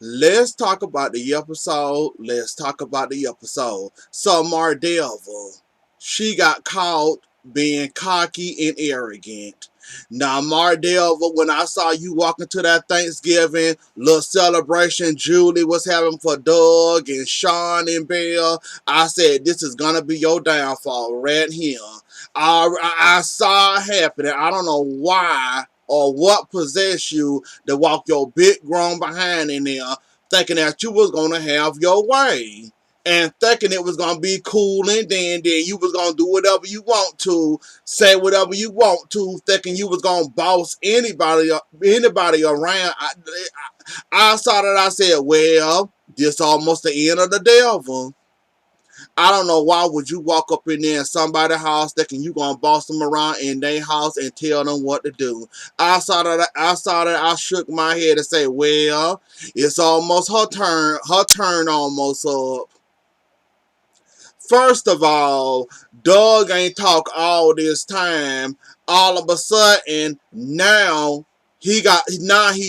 Let's talk about the episode. Let's talk about the episode. So Mardevil, she got caught being cocky and arrogant. Now Mardevil, when I saw you walking to that Thanksgiving little celebration Julie was having for Doug and Sean and Belle, I said this is gonna be your downfall right here. I saw it happening. I don't know why or what possessed you to walk your big grown behind in there thinking that you was gonna have your way. And thinking it was gonna be cool and then you was gonna do whatever you want to, say whatever you want to, thinking you was gonna boss anybody around. I saw that. I said, well, this almost the end of the devil. I don't know why would you walk up in there in somebody's house thinking you gonna boss them around in their house and tell them what to do. I saw that. I shook my head and say, well, it's almost her turn. Her turn almost up. First of all, Doug ain't talk all this time. All of a sudden, he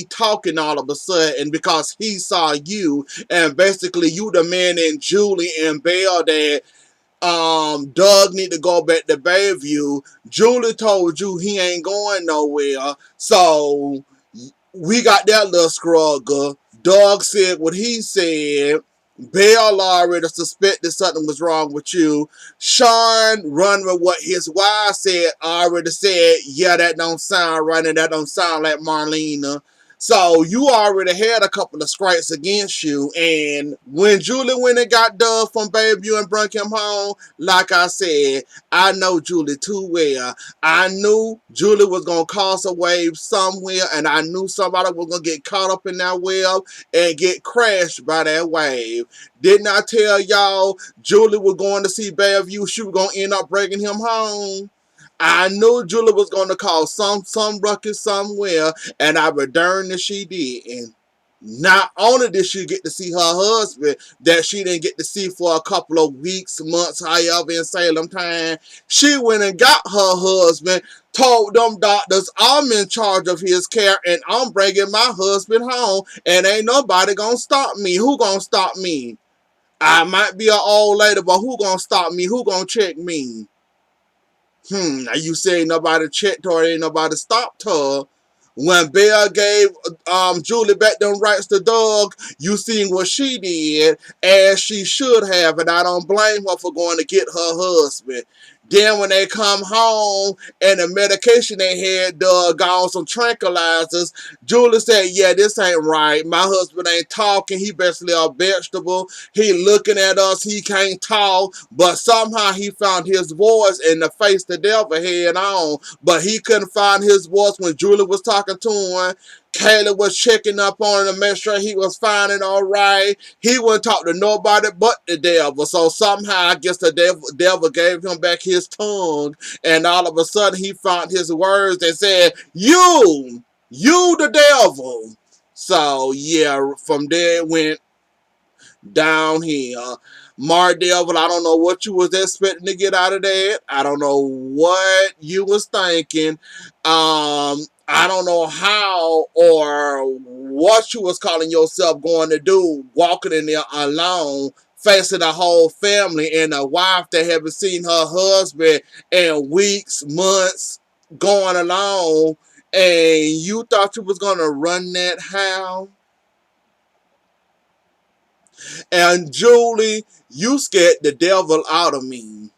talking all of a sudden because he saw you and basically you the man in Julie and Belle that Doug need to go back to Bayview. Julie told you he ain't going nowhere. So we got that little struggle. Doug said what he said. Bell already suspected something was wrong with you. Sean run with what his wife said, already said, yeah, that don't sound right and that don't sound like Marlena. So you already had a couple of scrapes against you. And when Julie went and got Doug from Bayview and brought him home, like I said, I know Julie too well. I knew Julie was going to cause a wave somewhere, and I knew somebody was going to get caught up in that wave and get crashed by that wave. Didn't I tell y'all Julie was going to see Bayview? She was going to end up bringing him home. I knew Julie was going to cause some ruckus somewhere, and I returned as she did. And not only did she get to see her husband that she didn't get to see for a couple of weeks, months, however in Salem time, she went and got her husband, told them doctors, I'm in charge of his care and I'm bringing my husband home and ain't nobody gonna stop me. Who gonna stop me? I might be an old lady, but who gonna stop me? Who gonna check me? Now you say nobody checked her, ain't nobody stopped her. When Belle gave Julie back them rights to Doug, you seen what she did, as she should have, and I don't blame her for going to get her husband. Then when they come home and the medication they had got on some tranquilizers, Julie said, yeah, this ain't right. My husband ain't talking. He basically a vegetable. He looking at us. He can't talk. But somehow he found his voice in the face the devil head on. But he couldn't find his voice when Julie was talking to him. Kayla was checking up on him to make sure he was fine and all right. He wouldn't talk to nobody but the devil. So somehow I guess the devil gave him back his tongue. And all of a sudden he found his words and said, you the devil. So yeah, from there it went down here. Devil, I don't know what you was expecting to get out of that. I don't know what you was thinking. I don't know how or what you was calling yourself going to do, walking in there alone, facing a whole family and a wife that haven't seen her husband in weeks, months, going along, and you thought you was gonna run that how? And Julie, you scared the devil out of me.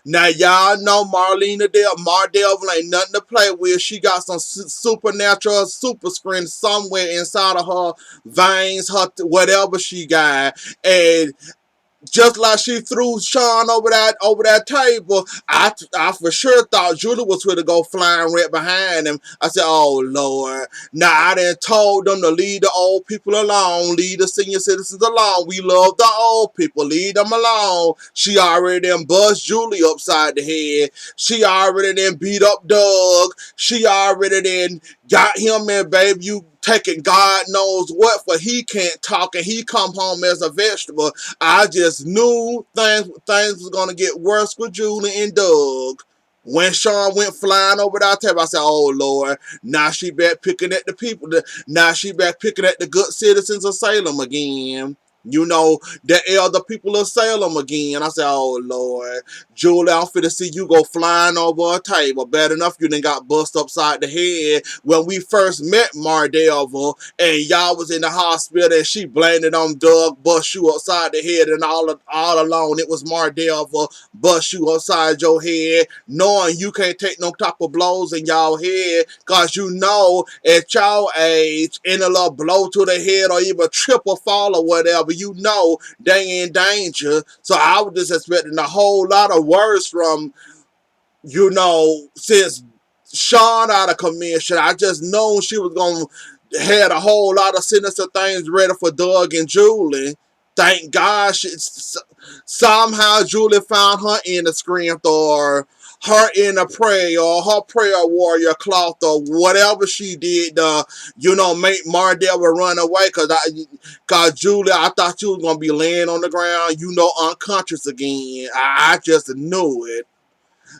Now y'all know Mar Devil ain't nothing to play with. She got some supernatural super screen somewhere inside of her veins, her whatever she got, and just like she threw Sean over that table, I for sure thought Julie was going to go flying right behind him. I said, "Oh Lord!" Now I done told them to leave the old people alone, leave the senior citizens alone. We love the old people, leave them alone. She already done buzzed Julie upside the head. She already done beat up Doug. She already done got him in, babe. You taking God knows what for he can't talk and he come home as a vegetable. I just knew things was gonna get worse with Julie and Doug. When Sean went flying over that table, I said, "Oh Lord, now she back picking at the people. Now she back picking at the good citizens of Salem again. You know, the elder people of Salem again." I said, "Oh Lord, Julie, I'm finna see you go flying over a table. Bad enough you done got bust upside the head when we first met Mardevil, and y'all was in the hospital, and she blamed it on Doug, bust you upside the head, and all alone it was Mardevil bust you upside your head, knowing you can't take no type of blows in y'all head, cause you know at y'all age, any little blow to the head or even triple fall or whatever, you know they in danger. So I was just expecting a whole lot of words from, you know, since Sean out of commission. I just known she was gonna had a whole lot of sinister things ready for Doug and Julie. Thank God somehow Julie found her in the strength, or her in a prayer, or her prayer warrior cloth, or whatever she did to, you know, make Mardell run away. Cause Julie, I thought you was gonna be laying on the ground, you know, unconscious again. I just knew it.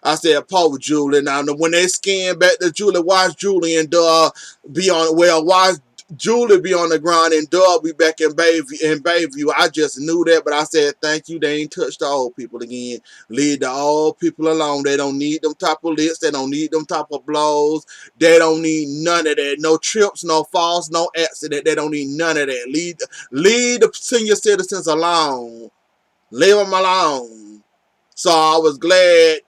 I said, "Poor Julie." Now, when they scanned back to Julie, watch Julie and be on, well, watch Julie be on the ground and be back in Bayview. I just knew that, but I said, "Thank you." They ain't touched the old people again. Leave the old people alone. They don't need them type of licks. They don't need them type of blows. They don't need none of that. No trips, no falls, no accident. They don't need none of that. Leave the senior citizens alone. Leave them alone. So I was glad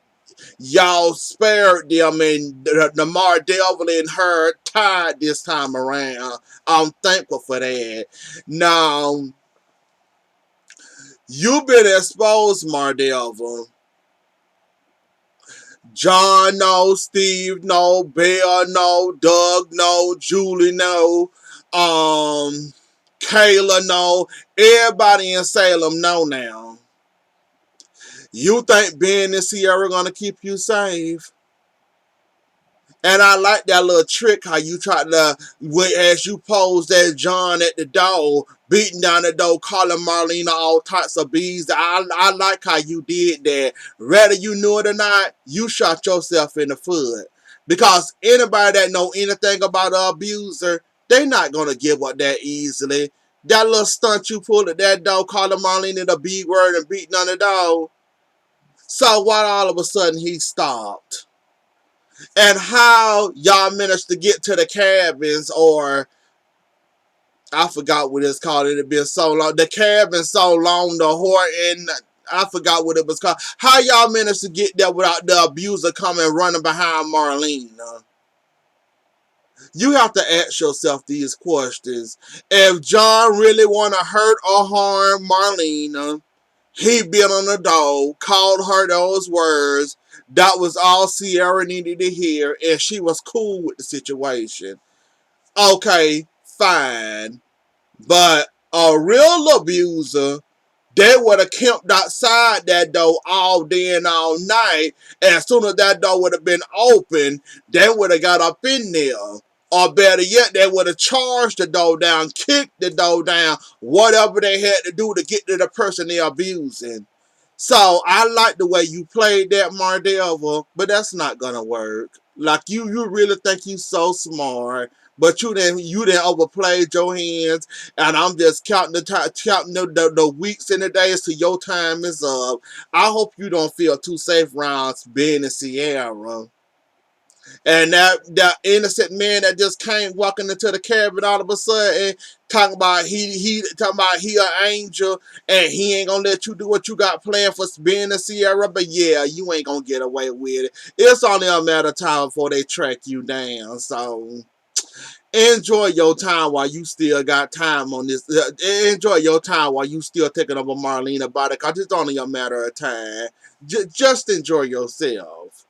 y'all spared them, and the Devil and her tied this time around. I'm thankful for that. Now, you've been exposed, Devil. John no, Steve no, Bear no, Doug no, Julie no, Kayla no, everybody in Salem know now. You think Ben and Sierra gonna keep you safe? And I like that little trick how you tried to, as you posed that John at the door, beating down the door, calling Marlena all types of bees. I like how you did that. Whether you knew it or not, you shot yourself in the foot. Because anybody that know anything about an abuser, they not going to give up that easily. That little stunt you pulled at that door, calling Marlena the B word and beating on the door. So what all of a sudden he stopped? And how y'all managed to get to the cabins, or I forgot what it's called. It had been so long. The cabin so long, the Horton, I forgot what it was called. How y'all managed to get there without the abuser coming running behind Marlena? You have to ask yourself these questions. If John really want to hurt or harm Marlena, he bit on the dog, called her those words. That was all Sierra needed to hear, and she was cool with the situation. Okay, fine. But a real abuser, they would have camped outside that door all day and all night. And as soon as that door would have been open, they would have got up in there. Or better yet, they would have charged the door down, kicked the door down, whatever they had to do to get to the person they're abusing. So I like the way you played that, Mardeva, but that's not gonna work. Like you really think you so smart, but you didn't overplayed your hands, and I'm just counting the time, counting the weeks and the days till your time is up. I hope you don't feel too safe around Ben and Sierra. And that innocent man that just came walking into the cabin all of a sudden, talking about he an angel and he ain't gonna let you do what you got planned for being a Sierra. But yeah, you ain't gonna get away with it. It's only a matter of time before they track you down. So enjoy your time while you still got time on this. Enjoy your time while you still taking over Marlena body, cause it's only a matter of time. Just enjoy yourself.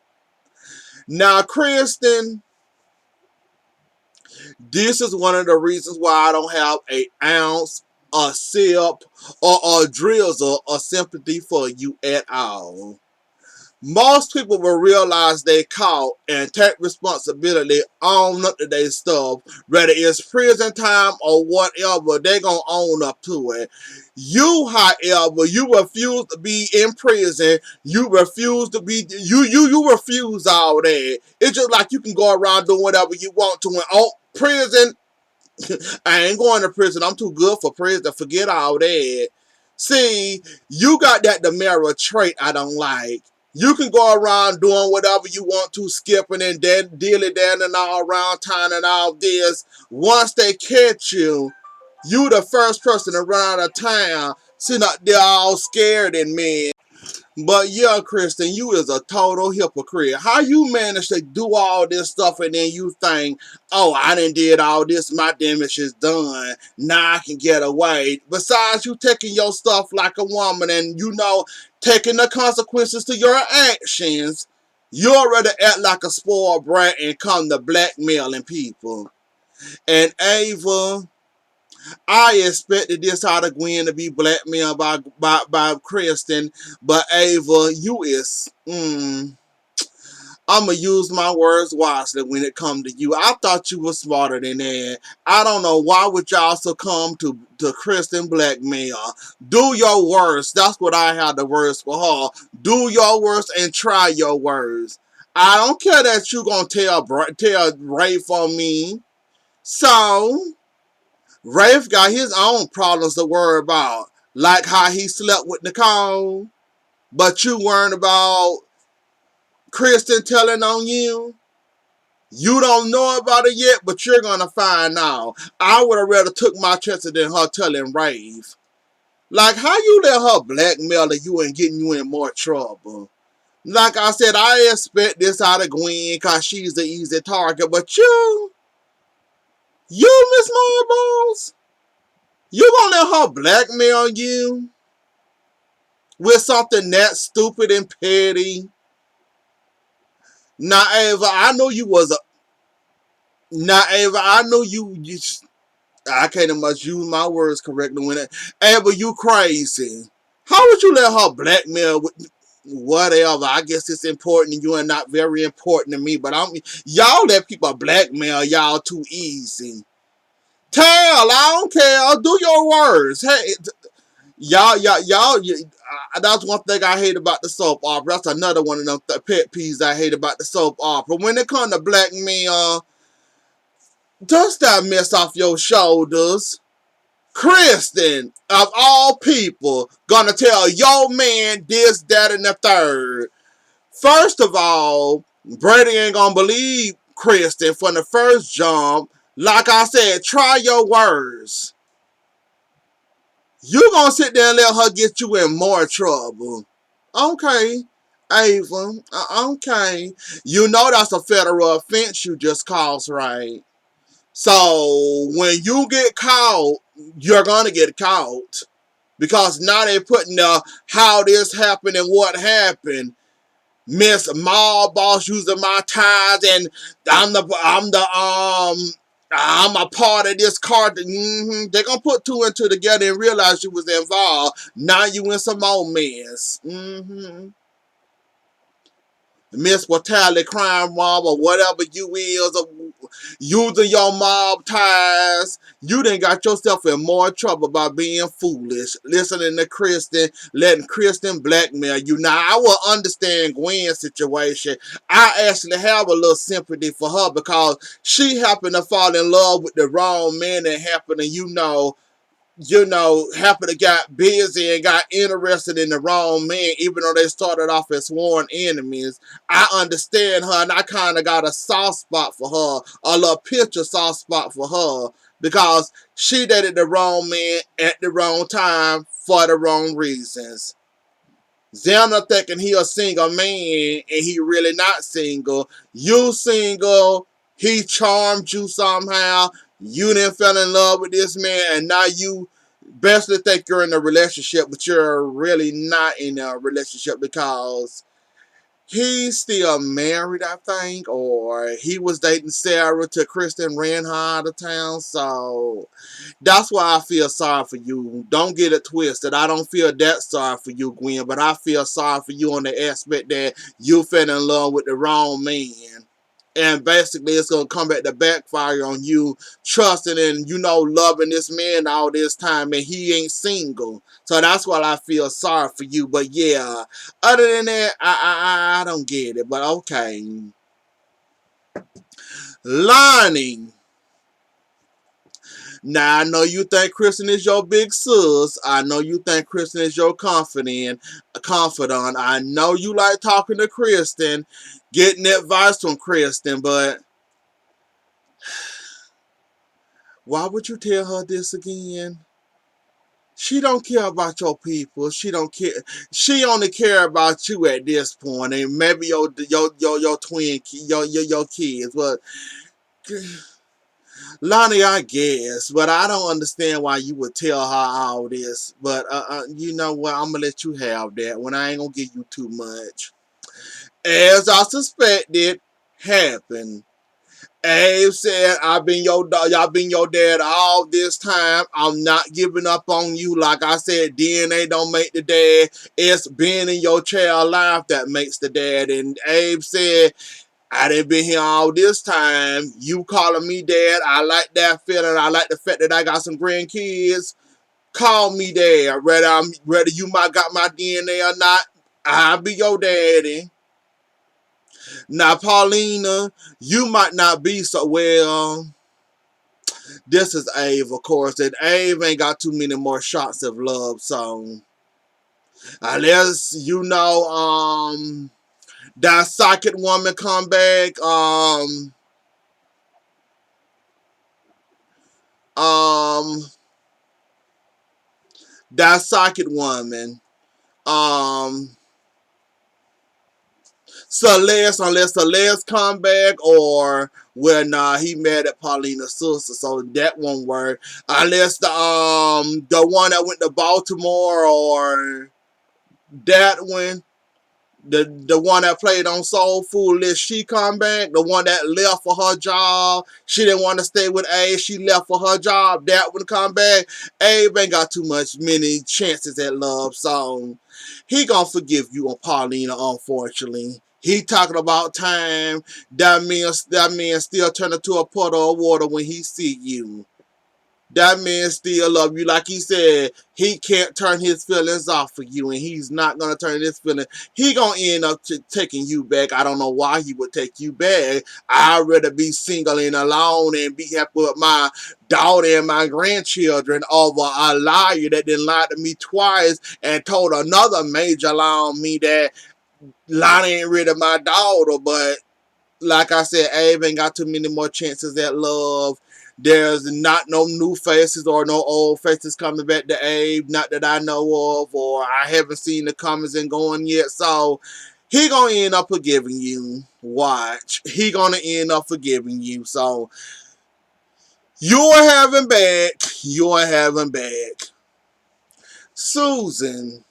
Now, Kristen, this is one of the reasons why I don't have an ounce, a sip, or a drizzle of sympathy for you at all. Most people will realize they caught and take responsibility own up to their stuff, whether it's prison time or whatever, they gonna own up to it. You, however, you refuse to be in prison. You refuse to be you refuse all that. It's just like you can go around doing whatever you want to. And oh, prison, I ain't going to prison. I'm too good for prison. Forget all that. See, you got that demerit trait I don't like. You can go around doing whatever you want to, skipping and dealing down and all around town and all this. Once they catch you, you the first person to run out of town, sitting up there all scared and mad. But yeah, Kristen, you is a total hypocrite. How you manage to do all this stuff and then you think, oh, I done did all this, my damage is done, now I can get away. Besides you taking your stuff like a woman and, taking the consequences to your actions, you already act like a spoiled brat and come to blackmailing people. And Ava, I expected this out of Gwen to be blackmailed by Kristen, but Ava, you is I'ma use my words wisely when it come to you. I thought you were smarter than that. I don't know why would y'all succumb to Kristen blackmail. Do your worst. That's what I had the words for her. Do your worst and try your worst. I don't care that you gonna tell Rafe on me. So Rafe got his own problems to worry about, like how he slept with Nicole, but you worried about Kristen telling on you. You don't know about it yet, but you're gonna find out. I would have rather took my chances than her telling Rafe. Like, how you let her blackmail you and getting you in more trouble? Like I said, I expect this out of Gwen because she's the easy target, but you, Miss Marbles, you gonna let her blackmail you with something that stupid and petty? Now, Ava, I know you was a. Now, Ava, I know you I can't much use my words correctly when it. Ava, you crazy. How would you let her blackmail with whatever? I guess it's important to you and not very important to me, but y'all let people blackmail y'all too easy. Tell, I don't care. Do your words. Hey, y'all, that's one thing I hate about the soap opera. That's another one of them pet peeves I hate about the soap opera. When it comes to blackmail, dust that mess off your shoulders. Kristen, of all people, gonna tell your man this, that, and the third. First of all, Brady ain't gonna believe Kristen from the first jump. Like I said, try your words. You gonna sit there and let her get you in more trouble. Okay, Ava, okay. You know that's a federal offense you just caused, right? So when you get caught, you're gonna get caught. Because now they're putting how this happened and what happened. Miss Mall Boss using my ties and I'm a part of this car. They're gonna put two and two together and realize you was involved. Now you in some more mess. Miss Brutality Crime Mob or whatever you is, or using your mob ties. You done got yourself in more trouble by being foolish, listening to Kristen, letting Kristen blackmail you. Now, I will understand Gwen's situation. I actually have a little sympathy for her because she happened to fall in love with the wrong man and happened to, happened to got busy and got interested in the wrong man, even though they started off as sworn enemies. I understand her, and I kind of got a soft spot for her, a little picture soft spot for her, because she dated the wrong man at the wrong time for the wrong reasons. Xander thinking he a single man, and he really not single. You single, he charmed you somehow. You didn't fell in love with this man, and now you basically think you're in a relationship, but you're really not in a relationship because He's still married, I think, or he was dating Sarah till Kristen ran her out of town. So that's why I feel sorry for you. Don't get it twisted. I don't feel that sorry for you, Gwen, but I feel sorry for you on the aspect that you fell in love with the wrong man. And basically, it's going to come back to backfire on you, trusting and, loving this man all this time, and he ain't single. So that's why I feel sorry for you. But yeah, other than that, I don't get it. But okay. Lonnie. Now, I know you think Kristen is your big sis. I know you think Kristen is your confidant. I know you like talking to Kristen, getting advice from Kristen, but why would you tell her this again? She don't care about your people. She don't care. She only care about you at this point, and maybe your twin, your kids. But Lonnie, I guess, but I don't understand why you would tell her all this. But you know what? I'm gonna let you have that when I ain't gonna give you too much. As I suspected, happened. Abe said, "I've been your dog. Y'all been your dad all this time. I'm not giving up on you. Like I said, DNA don't make the dad. It's being in your child life that makes the dad." And Abe said, "I done been here all this time. You calling me dad. I like that feeling. I like the fact that I got some grandkids. Call me dad. Whether you might got my DNA or not, I'll be your daddy." Now, Paulina, you might not be so well. This is Ave, of course, and Ave ain't got too many more shots of love, so unless that psychic woman come back, um, that psychic woman, um, Celeste, unless Celeste come back, or when he mad at Paulina's sister, so that won't work. Unless the one that went to Baltimore, or that one. The one that played on Soul Foolish, she come back. The one that left for her job, she didn't want to stay with Abe. She left for her job. That one come back. Abe ain't got too many chances at love, so he gonna forgive you on Paulina. Unfortunately, he talking about time. That man still turn into a puddle of water when he see you. That man still love you. Like he said, he can't turn his feelings off for you, and he's not gonna turn his feelings. He gonna end up taking you back. I don't know why he would take you back. I'd rather be single and alone and be happy with my daughter and my grandchildren over a liar that didn't lie to me twice and told another major lie on me that Lonnie ain't rid of my daughter. But like I said, Abe ain't got too many more chances at love. There's not no new faces or no old faces coming back to Abe, not that I know of, or I haven't seen the comings and going yet. So he gonna end up forgiving you. Watch. He gonna end up forgiving you. So you're having back. You're having back. Susan,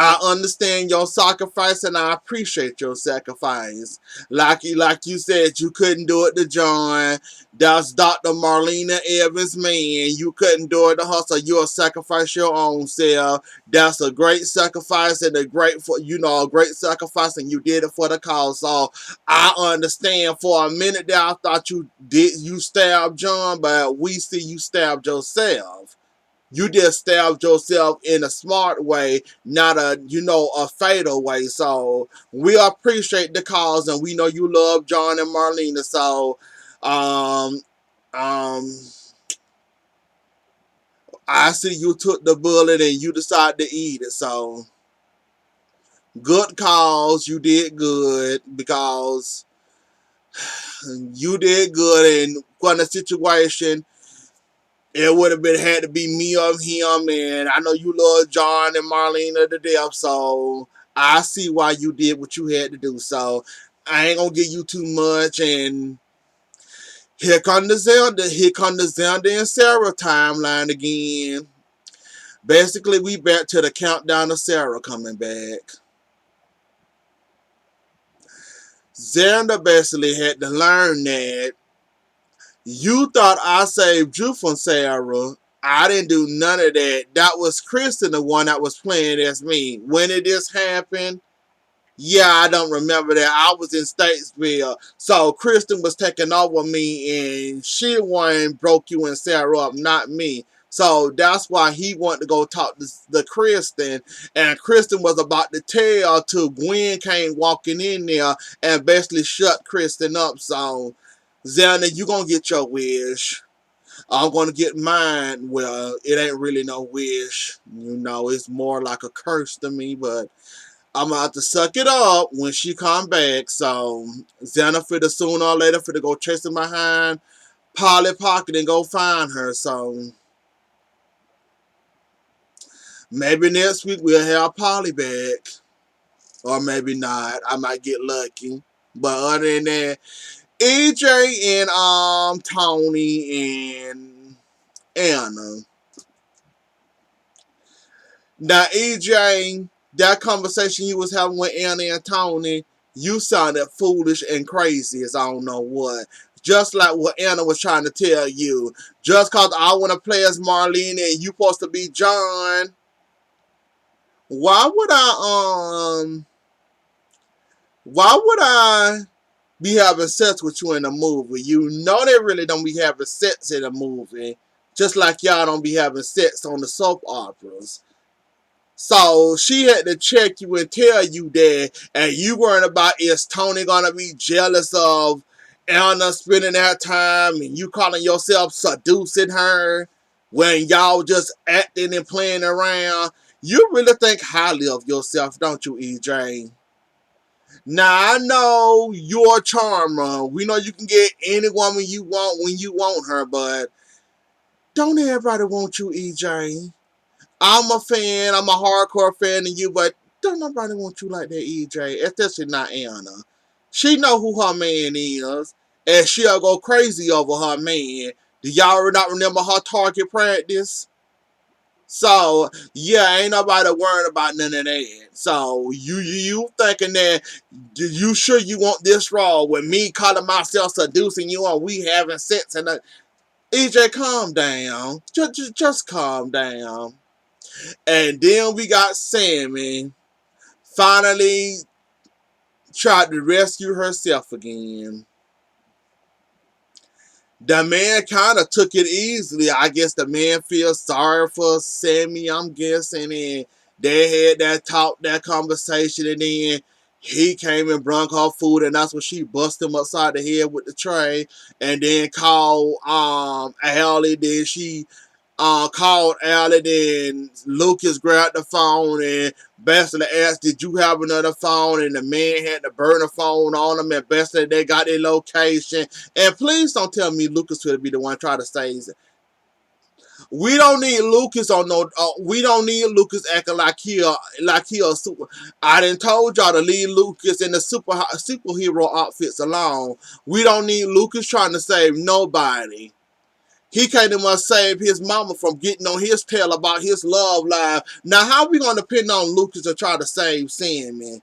I understand your sacrifice and I appreciate your sacrifice. Like you said, you couldn't do it to John. That's Dr. Marlena Evans' man. You couldn't do it to her, so you'll sacrifice your own self. That's a great sacrifice and a great sacrifice, and you did it for the cause. So I understand. For a minute there, I thought you stabbed John, but we see you stabbed yourself. You just stabbed yourself in a smart way, not a fatal way. So we appreciate the cause, and we know you love John and Marlena. So, um, um, I see you took the bullet and you decided to eat it. So good cause. You did good because you did good, and for the situation, it would have been had to be me or him, and I know you love John and Marlena to death, so I see why you did what you had to do. So I ain't gonna give you too much, and here come the Zelda and Sarah timeline again. Basically, we back to the countdown of Sarah coming back. Xander basically had to learn that you thought I saved you from Sarah. I didn't do none of that. That was Kristen, the one that was playing as me. When did this happen? Yeah, I don't remember that. I was in Statesville. So Kristen was taking over me, and she the one broke you and Sarah up, not me. So that's why he wanted to go talk to Kristen. And Kristen was about to tell till Gwen came walking in there and basically shut Kristen up. So, Xander, you gonna get your wish. I'm gonna get mine. Well, it ain't really no wish. You know, it's more like a curse to me, but I'm gonna have to suck it up when she come back. So Xana for the sooner or later for to go chasing behind Polly Pocket and go find her. So maybe next week we'll have Polly back. Or maybe not. I might get lucky. But other than that, EJ and Tony and Anna. Now, EJ, that conversation you was having with Anna and Tony, you sounded foolish and crazy as I don't know what. Just like what Anna was trying to tell you. Just cause I want to play as Marlene and you supposed to be John, why would I be having sex with you in a movie? You know they really don't be having sex in a movie. Just like y'all don't be having sex on the soap operas. So she had to check you and tell you that, and you weren't about is Tony gonna be jealous of Anna spending that time and you calling yourself seducing her when y'all just acting and playing around. You really think highly of yourself, don't you, EJ? Now I know you're a charmer. We know you can get any woman you want when you want her, but don't everybody want you, EJ? I'm a fan. I'm a hardcore fan of you, but don't nobody want you like that, EJ. Especially not Anna. She know who her man is, and she'll go crazy over her man. Do y'all not remember her target practice? So yeah, ain't nobody worrying about none of that. So you thinking that you sure you want this raw with me calling myself seducing you and we having sex and EJ, calm down. Just calm down. And then we got Sammy finally tried to rescue herself again. The man kind of took it easily. I guess the man feels sorry for Sammy, I'm guessing. And they had that talk, that conversation. And then he came and brought her food. And that's when she busted him upside the head with the tray. And then called Allie. Then she called Allen and Lucas grabbed the phone and basically asked, did you have another phone? And the man had to burn the phone on him and basically they got their location. And please don't tell me Lucas would be the one trying to save it. We don't need Lucas on no. We don't need Lucas acting like he a super. I done told y'all to leave Lucas in the superhero outfits alone. We don't need Lucas trying to save nobody. He came to must save his mama from getting on his tail about his love life. Now, how we gonna depend on Lucas to try to save Sammy?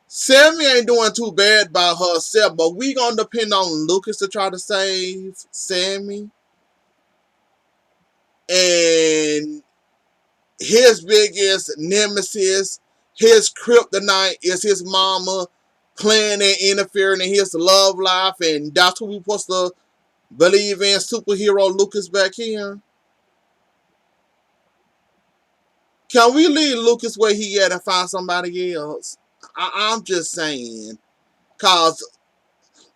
Sammy ain't doing too bad by herself, but we gonna depend on Lucas to try to save Sammy. And his biggest nemesis, his kryptonite is his mama playing and interfering in his love life, and that's what we supposed to believe in superhero Lucas back here. Can we leave Lucas where he at and find somebody else? I'm just saying. Cause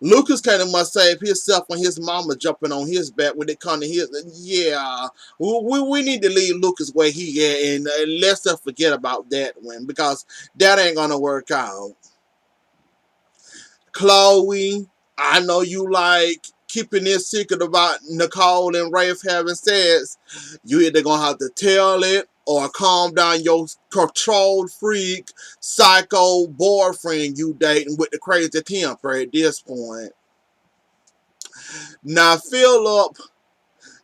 Lucas kind of must save himself when his mama jumping on his back when it come to his. Yeah, we need to leave Lucas where he at and let's just forget about that one because that ain't gonna work out. Chloe, I know you like keeping this secret about Nicole and Rafe having sex. You either gonna have to tell it or calm down your control freak, psycho boyfriend you dating with the crazy temper at this point. Now, Philip,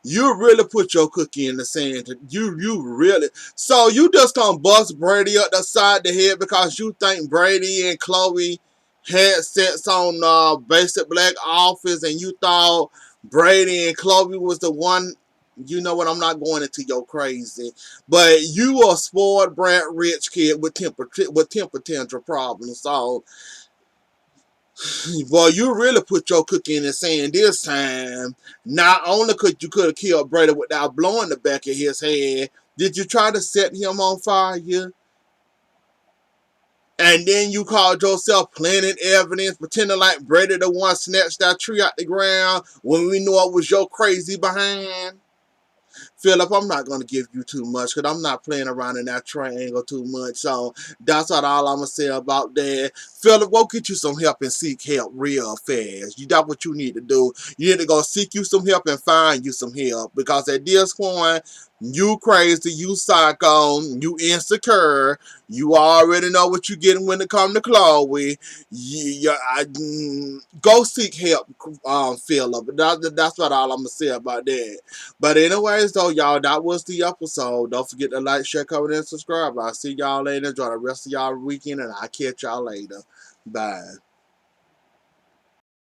you really put your cookie in the sand. You really. So you just gonna bust Brady up the side of the head because you think Brady and Chloe headsets on basic black office, and you thought Brady and Chloe was the one. You know what? I'm not going into your crazy, but you a spoiled brat rich kid with temper tantrum problems. So, boy, you really put your cookie in the sand this time. Not only could have killed Brady without blowing the back of his head, did you try to set him on fire? And then you called yourself planting evidence, pretending like Brady the one snatched that tree out the ground when we know it was your crazy behind. Philip, I'm not going to give you too much because I'm not playing around in that triangle too much. So that's all I'm going to say about that. Philip, go get you some help and seek help real fast. That's what you need to do. You need to go seek you some help and find you some help, because at this point, you crazy, you psycho, you insecure. You already know what you're getting when it comes to Chloe. Go seek help, Philip. That's what all I'm going to say about that. But anyways, though, y'all, that was the episode. Don't forget to like, share, comment, and subscribe. I'll see y'all later. Enjoy the rest of y'all weekend, and I'll catch y'all later. Bye.